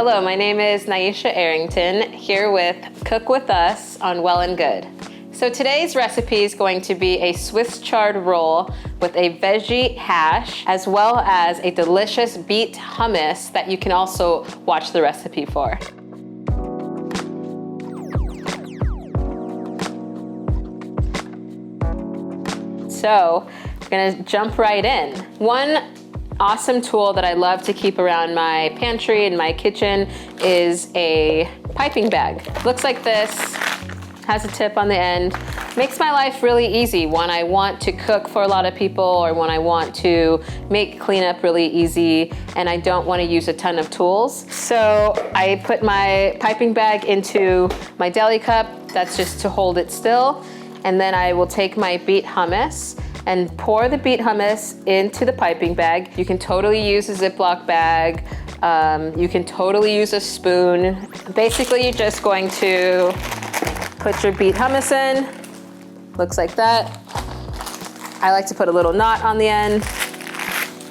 Hello, my name is Nyesha Arrington, here with Cook With Us on Well+Good. So today's recipe is going to be a Swiss chard roll with a veggie hash, as well as a delicious beet hummus that you can also watch the recipe for. So we're gonna jump right in. One awesome tool that I love to keep around my pantry and my kitchen is a piping bag. Looks like this, has a tip on the end. Makes my life really easy when I want to cook for a lot of people or when I want to make cleanup really easy and I don't want to use a ton of tools. So I put my piping bag into my deli cup. That's just to hold it still. And then I will take my beet hummus and pour the beet hummus into the piping bag. You can totally use a Ziploc bag. You can totally use a spoon. Basically, you're just going to put your beet hummus in. Looks like that. I like to put a little knot on the end.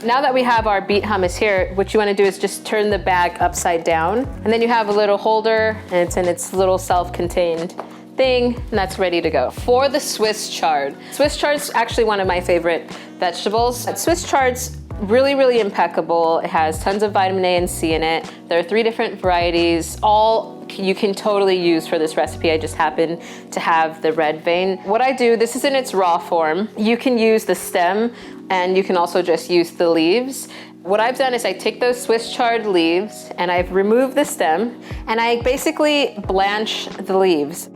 Now that we have our beet hummus here, what you want to do is just turn the bag upside down. And then you have a little holder, and it's in its little self-contained thing, and that's ready to go. For the Swiss chard. Swiss chard's actually one of my favorite vegetables. Swiss chard's really impeccable. It has tons of vitamin A and C in it. There are 3 different varieties, all you can totally use for this recipe. I just happen to have the red vein. What I do, this is in its raw form. You can use the stem and you can also just use the leaves. What I've done is I take those Swiss chard leaves and I've removed the stem and I basically blanch the leaves.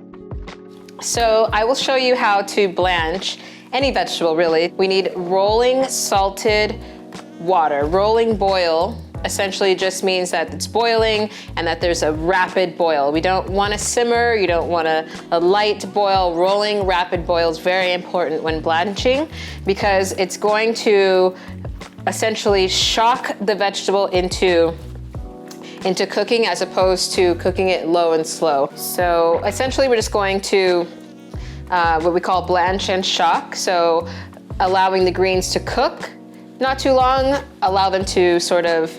So I will show you how to blanch any vegetable, really. We need rolling salted water. Rolling boil essentially just means that it's boiling and that there's a rapid boil. We don't want to simmer, you don't want a light boil. Rolling rapid boil is very important when blanching because it's going to essentially shock the vegetable into cooking as opposed to cooking it low and slow. So essentially we're just going to what we call blanch and shock. So allowing the greens to cook, not too long, allow them to sort of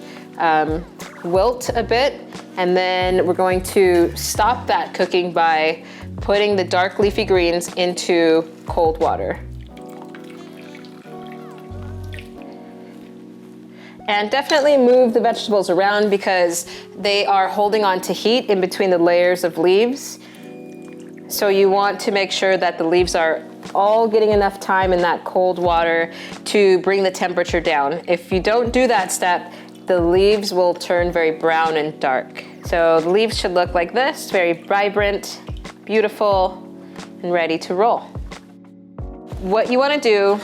wilt a bit. And then we're going to stop that cooking by putting the dark leafy greens into cold water. And definitely move the vegetables around because they are holding on to heat in between the layers of leaves. So you want to make sure that the leaves are all getting enough time in that cold water to bring the temperature down. If you don't do that step, the leaves will turn very brown and dark. So the leaves should look like this, very vibrant, beautiful, and ready to roll. What you want to do,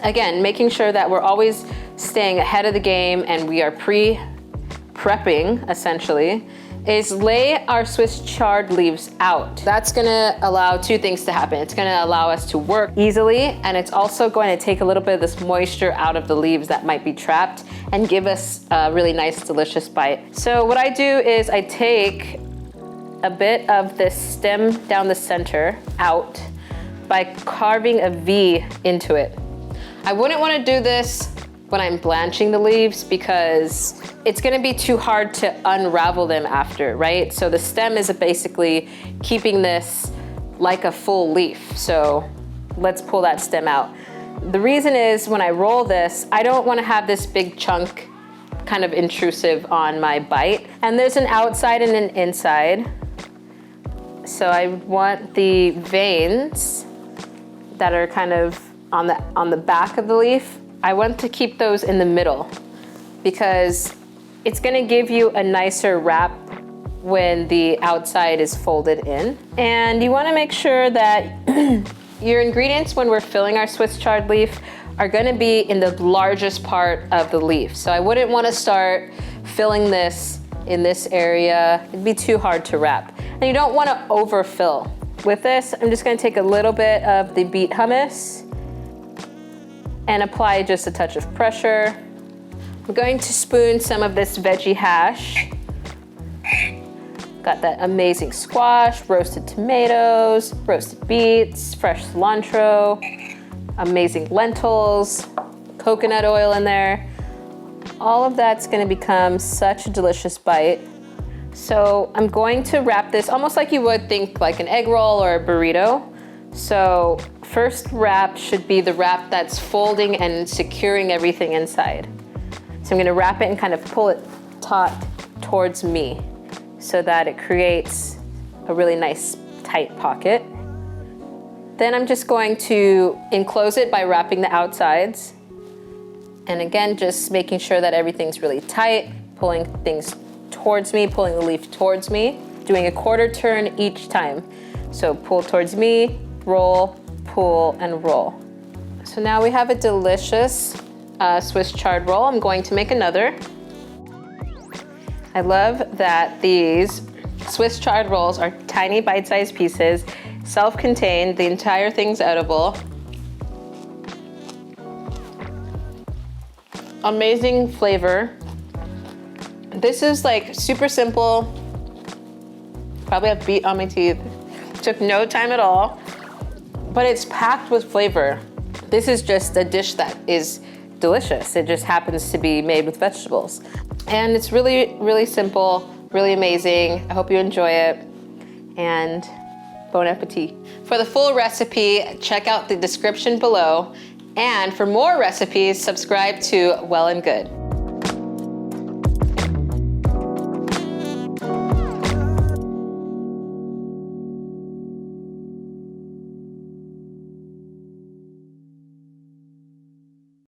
again, making sure that we're always staying ahead of the game and we are pre-prepping, essentially, is lay our Swiss chard leaves out. That's gonna allow 2 things to happen. It's gonna allow us to work easily, and it's also going to take a little bit of this moisture out of the leaves that might be trapped and give us a really nice, delicious bite. So what I do is I take a bit of this stem down the center out by carving a V into it. I wouldn't want to do this when I'm blanching the leaves because it's gonna be too hard to unravel them after, right? So the stem is basically keeping this like a full leaf. So let's pull that stem out. The reason is when I roll this, I don't wanna have this big chunk kind of intrusive on my bite. And there's an outside and an inside. So I want the veins that are kind of on the back of the leaf, I want to keep those in the middle because it's gonna give you a nicer wrap when the outside is folded in. And you wanna make sure that your ingredients when we're filling our Swiss chard leaf are gonna be in the largest part of the leaf. So I wouldn't wanna start filling this in this area. It'd be too hard to wrap. And you don't wanna overfill. With this, I'm just gonna take a little bit of the beet hummus and apply just a touch of pressure. I'm going to spoon some of this veggie hash. Got that amazing squash, roasted tomatoes, roasted beets, fresh cilantro, amazing lentils, coconut oil in there. All of that's gonna become such a delicious bite. So I'm going to wrap this almost like you would think like an egg roll or a burrito. So first wrap should be the wrap that's folding and securing everything inside. So I'm gonna wrap it and kind of pull it taut towards me so that it creates a really nice tight pocket. Then I'm just going to enclose it by wrapping the outsides. And again, just making sure that everything's really tight, pulling things towards me, pulling the leaf towards me, doing a quarter turn each time. So pull towards me, roll, pull, and roll. So now we have a delicious Swiss chard roll. I'm going to make another. I love that these Swiss chard rolls are tiny bite-sized pieces, self-contained, the entire thing's edible. Amazing flavor. This is like super simple. Probably have beet on my teeth. Took no time at all, but it's packed with flavor. This is just a dish that is delicious. It just happens to be made with vegetables. And it's really, really simple, really amazing. I hope you enjoy it, and bon appetit. For the full recipe, check out the description below. And for more recipes, subscribe to Well+Good.